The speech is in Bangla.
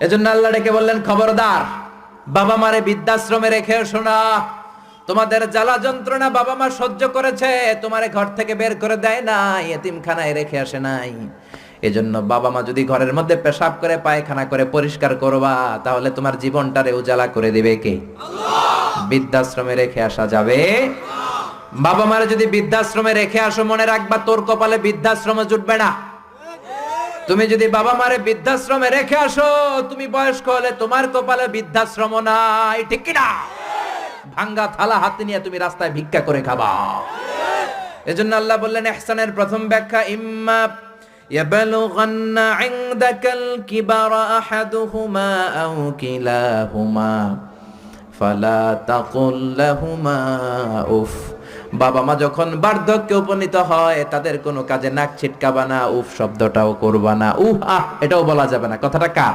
এজন্য আল্লাহ ডেকে বললেন, খবরদার, বাবা মারে বৃদ্ধাশ্রমে রেখে এসো না। তোমাদের জ্বালা যন্ত্রণা বাবা মা সহ্য করেছে, তোমারে ঘর থেকে বের করে দেয় নাই, এতিমখানায় রেখে আসে নাই। এজন্য বাবা মা যদি ঘরের মধ্যে পেশাব করে পায়খানা করে পরিষ্কার করবা, তাহলে তোমার জীবনটারে উজালা করে দিবে কে? আল্লাহ। বৃদ্ধাশ্রমে রেখে আসা যাবে? বাবা মারে যদি বৃদ্ধাশ্রমে রেখে আসো, মনে রাখবা তোর কপালে বৃদ্ধাশ্রমে জুটবে না। তুমি যদি বাবা মারে বৃদ্ধাশ্রমে রেখে আসো, তুমি বয়স্ক হলে তোমার কপালে বৃদ্ধাশ্রম নাই, ঠিক কিনা? ভাঙ্গা থালা হাতে নিয়ে তুমি রাস্তায় ভিক্ষা করে খাবা। এজন্য আল্লাহ বললেন, ইহসানের প্রথম ব্যাখ্যা, ইম্মা ইয়াবলুগান্না ইনদাকাল কিবারা আহাদুহুমা আও কিলাহুমা ফালা তাকুল লাহুমা উফ। বাবা মা যখন বার্ধক্যে উপনীত হয়, তাদের কোনো কাজে নাক ছিটকাবা না, উফ শব্দটাও করবা না, উহ আহ এটাও বলা যাবে না। কথাটা কার?